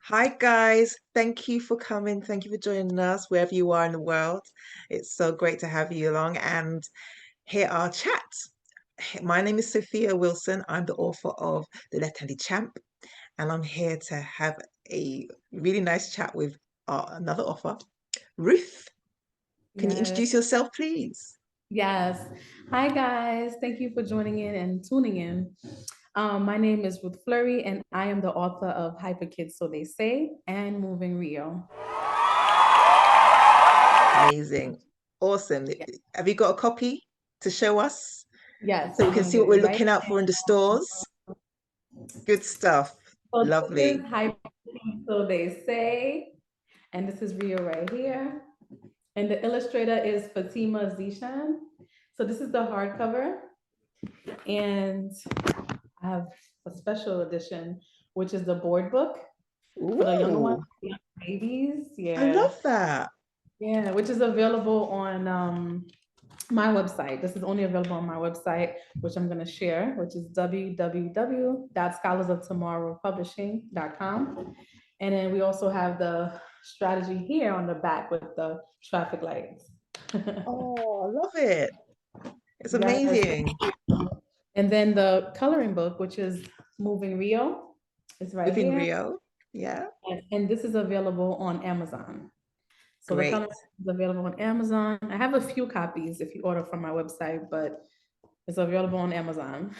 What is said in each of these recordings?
Hi, guys. Thank you for coming. Thank you for joining us wherever you are in the world. It's so great to have you along and hear our chat. My name is Sophia Wilson. I'm the author of The Left-Handed Champ, and I'm here to have a really nice chat with another author, Ruth. Can you Yes, introduce yourself, please? yes. Hi, guys. Thank you for joining in and tuning in. My name is Ruth Fleury, and I am the author of Hyper Kids So They Say and Moving Rio. Amazing. Awesome. Yeah. Have you got a copy to show us Yes, so we I'm can going to see get what it we're right looking out for in the stores? Good stuff. now. So this is Lovely. Hyper Kids So They Say, and this is Rio right here. And the illustrator is Fatima Zishan. So this is the hardcover, and I have a special edition, which is the board book for the younger ones, Ooh, the young babies. I Yeah. love that. Yeah, which is available on my website. This is only available on my website, which I'm going to share, which is www.scholarsoftomorrowpublishing.com. And then we also have the strategy here on the back with the traffic lights. Oh, I love it. It's Yes. amazing. And then the coloring book, which is Moving Rio, is right Within here. Rio. Yeah, And this is available on Amazon. So the great. color is available on Amazon. I have a few copies if you order from my website, but it's available on Amazon.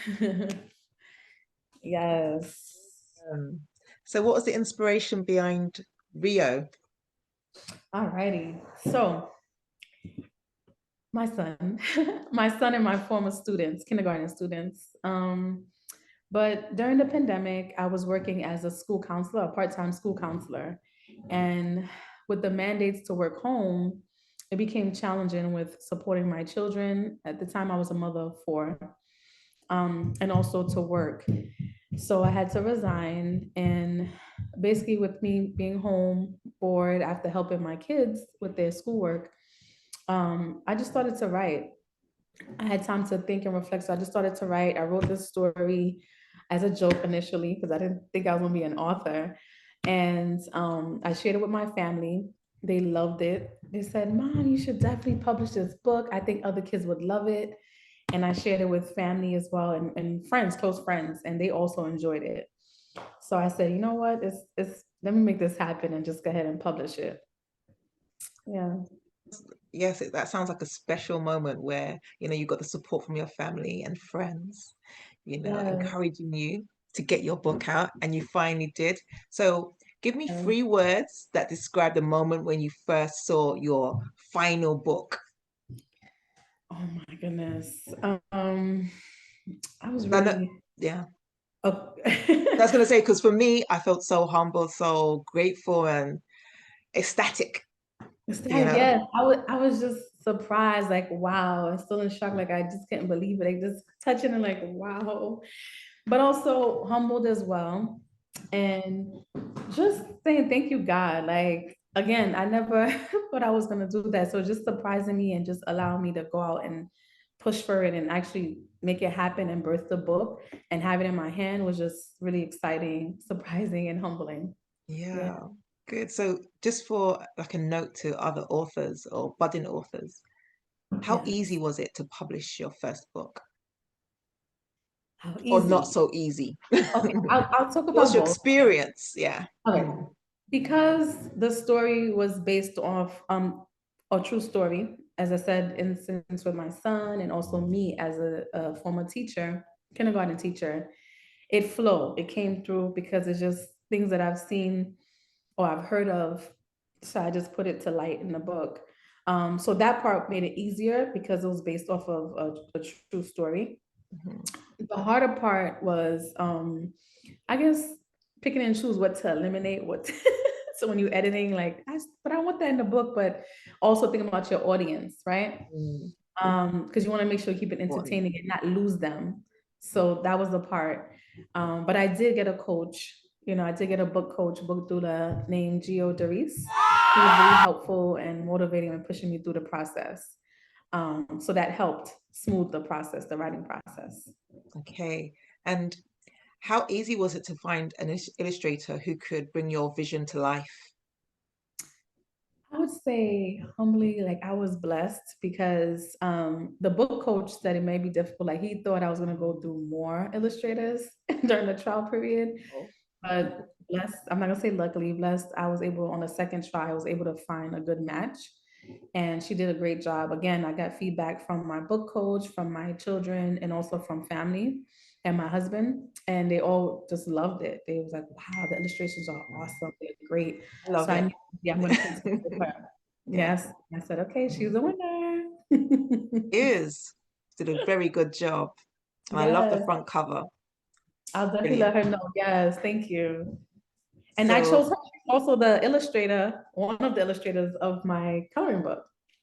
Yes. Um, so what was the inspiration behind Rio? Alrighty. So my son, my son and my former students, kindergarten students. But during the pandemic, I was working as a school counselor, a part-time school counselor. And with the mandates to work home, it became challenging with supporting my children. At the time, I was a mother of four, and also to work. So I had to resign. And basically, with me being home, bored after helping my kids with their schoolwork, I just started to write. I had time to think and reflect. So I just started to write. I wrote this story as a joke initially because I didn't think I was going to be an author. And I shared it with my family. They loved it. They said, Mom, you should definitely publish this book. I think other kids would love it. And I shared it with family as well and friends, close friends, and they also enjoyed it. So I said, you know what? It's let me make this happen and just go ahead and publish it. Yeah. Yes, that sounds like a special moment where, you got the support from your family and friends, Yeah. encouraging you to get your book out, and you finally did. So give me three words that describe the moment when you first saw your final book. Oh my goodness. I was I know, really yeah. oh, That's gonna say, because for me, I felt so humble, so grateful and ecstatic, you know. yes, I was just surprised, like wow, and still in shock, like I just couldn't believe it. Like just touching and like wow. But also humbled as well. And just saying thank you, God. Like again, I never thought I was gonna do that. So just surprising me and just allowing me to go out and push for it and actually make it happen and birth the book and have it in my hand was just really exciting, surprising, and humbling. Yeah. Yeah, good. So just for like a note to other authors or budding authors, how easy Yes. was it to publish your first book? How Or not easy. so easy? Okay, I'll talk What's about your both. experience? Yeah. Okay. Mm. Because the story was based off a true story, as I said, instance with my son and also me as a former teacher, kindergarten teacher, it flowed. It came through because it's just things that I've seen or I've heard of. So I just put it to light in the book. So that part made it easier because it was based off of a true story. Mhm. The harder part was, I guess, picking and choose what to eliminate, what so when you're editing, like, but I want that in the book, but also thinking about your audience, right? Mm. Because you want to make sure you keep it Important. entertaining and not lose them. So that was the part. But I did get a coach. I did get a book coach, book doula named Gio Doris. He was really helpful and motivating and pushing me through the process. So that helped smooth the process, the writing process. Okay. And How easy was it to find an illustrator who could bring your vision to life? I would say humbly, like I was blessed because the book coach said it may be difficult. Like he thought I was gonna go through more illustrators during the trial period. Oh, But blessed, I'm not gonna say luckily blessed. I was able on the second try, I was able to find a good match. And she did a great job. Again, I got feedback from my book coach, from my children, and also from family and my husband. And they all just loved it. They was like, wow, the illustrations are awesome. They're great. I love So I it. knew, yeah, I'm gonna continue with her. Yeah, Yes. I said, okay, she's a winner. is. Did a very good job. And I love the Yes. front cover. I'll definitely let Brilliant. her know. Yes, thank you. And I chose So, her. She's also the illustrator, one of the illustrators of my coloring book.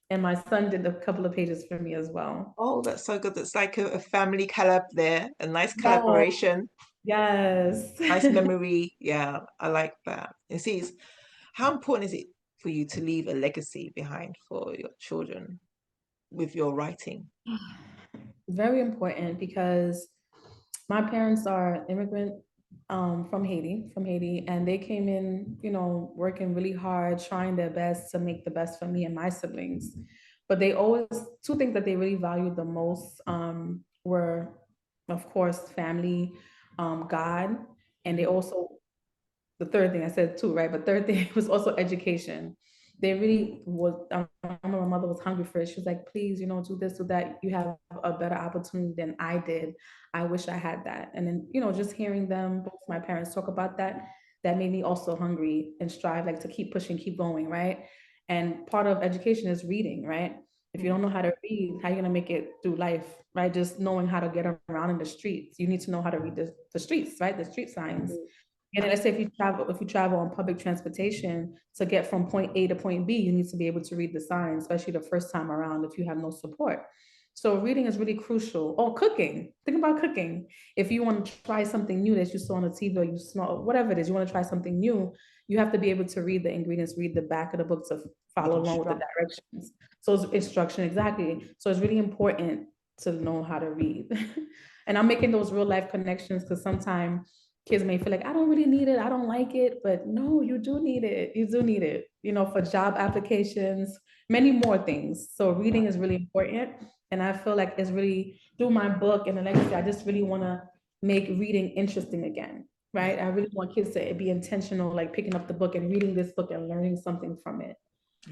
And my son did a couple of pages for me as well. oh, that's so good. It's like a family collab there, a nice Yes, collaboration, yes. nice memory. Yeah, I like that. You see, how important is it for you to leave a legacy behind for your children with your writing? Very important because my parents are immigrant from Haiti, and they came in, working really hard, trying their best to make the best for me and my siblings. But they always, two things that they really valued the most were, of course, family, God, and they also the third thing I said too, right? But third thing was also education. They really was. I remember my mother was hungry for it. She was like, "Please, do this, so that you have a better opportunity than I did. I wish I had that." And then, just hearing them, both my parents talk about that, that made me also hungry and strive like to keep pushing, keep going, right? And part of education is reading, right? If you don't know how to read, how are you gonna make it through life, right? Just knowing how to get around in the streets. You need to know how to read the streets, right? The street signs. Mm, And let's say absolutely. if you travel on public transportation to get from point A to point B, you need to be able to read the signs, especially the first time around if you have no support. So reading is really crucial. Or cooking. Think about cooking. If you want to try something new that you saw on the TV or you smell, whatever it is, you want to try something new, you have to be able to read the ingredients, read the back of the book to With follow along with the instruction. directions. So it's instruction, exactly. So it's really important to know how to read. And I'm making those real life connections because sometimes kids may feel like I don't really need it, I don't like it, but no, you do need it. You do need it, for job applications, many more things. So reading is really important. And I feel like it's really through my book and the legacy, I just really want to make reading interesting again. Yeah. Right. I really want kids to be intentional, like picking up the book and reading this book and learning something from it.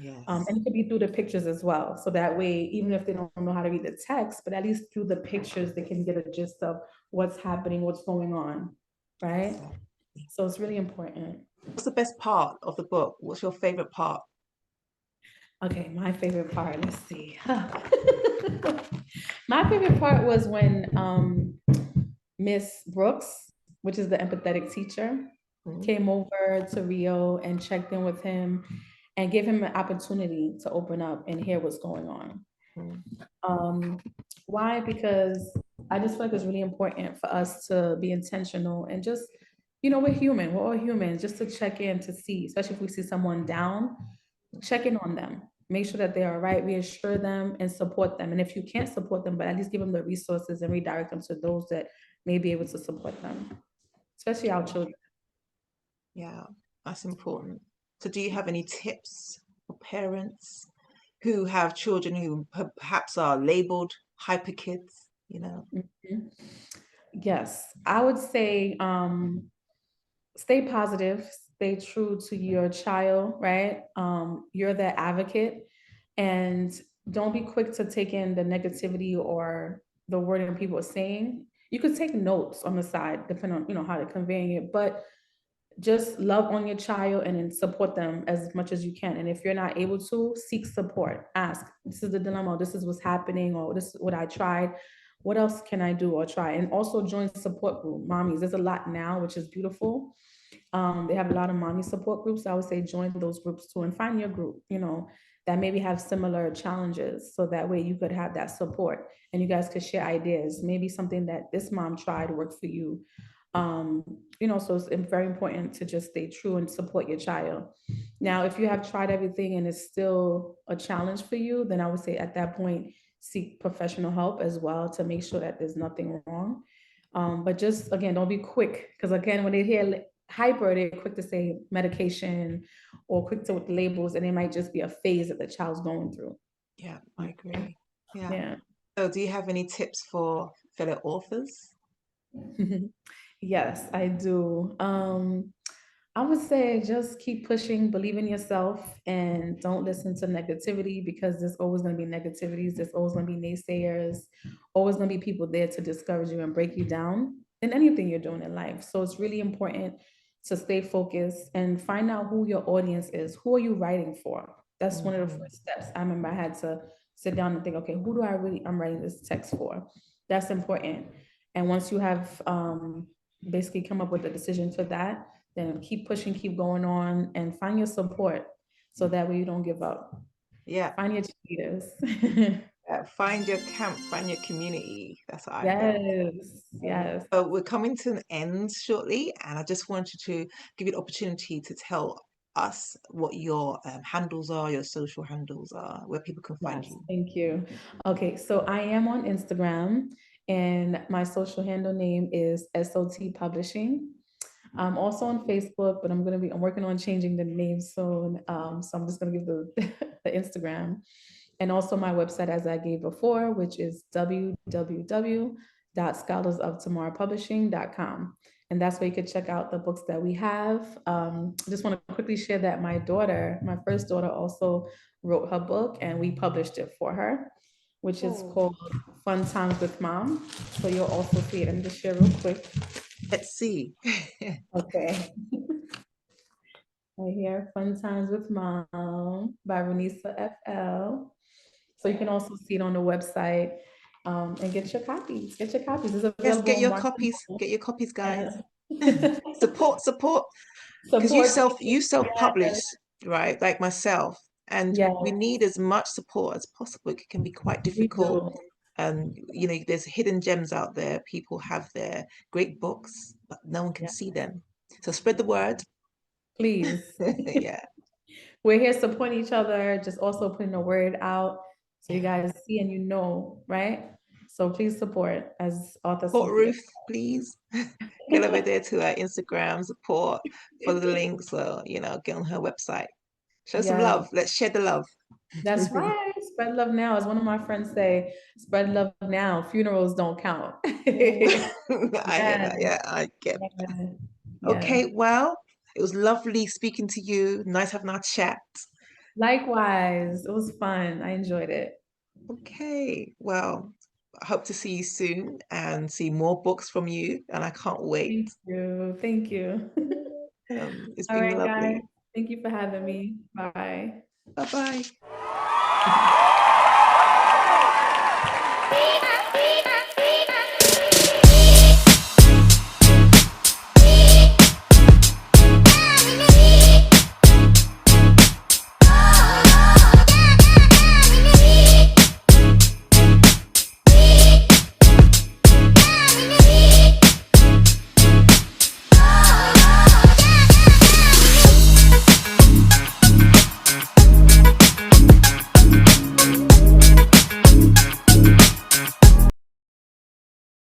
Yes. And it could be through the pictures as well. So that way, even if they don't know how to read the text, but at least through the pictures, they can get a gist of what's happening, what's going on. Right. Exactly. So it's really important. What's the best part of the book? What's your favorite part? Okay, my favorite part, let's see. My favorite part was when Miss Brooks, which is the empathetic teacher, Mm, came over to Rio and checked in with him and give him an opportunity to open up and hear what's going on. mm, Um, why? Because I just feel like it's really important for us to be intentional and just, we're human, we're all humans, just to check in to see, especially if we see someone down, check in on them, make sure that they are right, reassure them and support them. And if you can't support them, but at least give them the resources and redirect them to those that may be able to support them, especially our yeah. children. Yeah, that's important. So, do you have any tips for parents who have children who perhaps are labeled hyper kids? Mhm. Yes, I would say stay positive, stay true to your child, right? You're the advocate, and don't be quick to take in the negativity or the wording people are saying. You could take notes on the side, depending on how they're conveying it, but just love on your child and then support them as much as you can. And if you're not able to, seek support. Ask, this is the dilemma, this is what's happening, or this is what I tried. What else can I do or try? And also join support group. Mommies, there's a lot now, which is beautiful. They have a lot of mommy support groups. I would say join those groups too and find your group, that maybe have similar challenges. So that way you could have that support and you guys could share ideas. Maybe something that this mom tried worked for you. Um, so it's very important to just stay true and support your child. Now, if you have tried everything and it's still a challenge for you, then I would say at that point, seek professional help as well to make sure that there's nothing wrong. But just again, don't be quick because again, when they hear hyper, they're quick to say medication or quick to with labels, and it might just be a phase that the child's going through. Yeah, I agree. Yeah. Yeah. So, do you have any tips for fellow authors? Yes, I do. I would say just keep pushing, believe in yourself, and don't listen to negativity because there's always going to be negativities. There's always going to be naysayers, always going to be people there to discourage you and break you down in anything you're doing in life. So it's really important to stay focused and find out who your audience is. Who are you writing for? That's one of the Hmm. first steps. I remember I had to sit down and think, okay, who do I really I'm writing this text for? That's important. And once you have basically come up with a decision for that, then keep pushing, keep going on, and find your support so that way you don't give up. Yeah. Find your cheerleaders. Find your camp, find your community. That's what I think. Yes, yes, So we're coming to an end shortly, and I just wanted to give you the opportunity to tell us what your handles are, your social handles are, where people can find yes. you. Thank you. Okay, so I am on Instagram, and my social handle name is SOT Publishing. I'm also on Facebook, but I'm working on changing the name soon. So I'm just gonna give the the Instagram. And also my website, as I gave before, which is www.scholarsoftomorrowpublishing.com. And that's where you could check out the books that we have. I just want to quickly share that my first daughter, also wrote her book and we published it for her, which is Oh, called Fun Times with Mom. So you'll also see it. Let me just share real quick. let's see. Okay. Right here, Fun Times with Mom by Renisa FL. So you can also see it on the website and get your copies. Get your copies. It's Yes, available on Barnes and get your copies, guys. Noble. Support, support, because Support. you Yes. self-publish, right? Like myself, and Yes, we need as much support as possible. It can be quite we difficult. do. There's hidden gems out there. People have their great books, but no one can Yeah. see them. So spread the word. Please. Yeah. We're here supporting each other, just also putting the word out so you Yeah. guys see and you know, right? So please support as author Support Sophia. Ruth, please. Get over there to her Instagram, support, follow the links, or get on her website. Show some Yeah, love. Let's share the love. that's right. Spread love now. As one of my friends say, spread love now. Funerals don't count. I hear Yeah, that. Yeah, I get. yeah, yeah. Okay, well, it was lovely speaking to you. Nice having our chat. Likewise, it was fun. I enjoyed it. Okay, well, I hope to see you soon and see more books from you, and I can't wait. Thank you. Thank you. It's All been right, guys. lovely. Thank you for having me. Bye. Bye bye.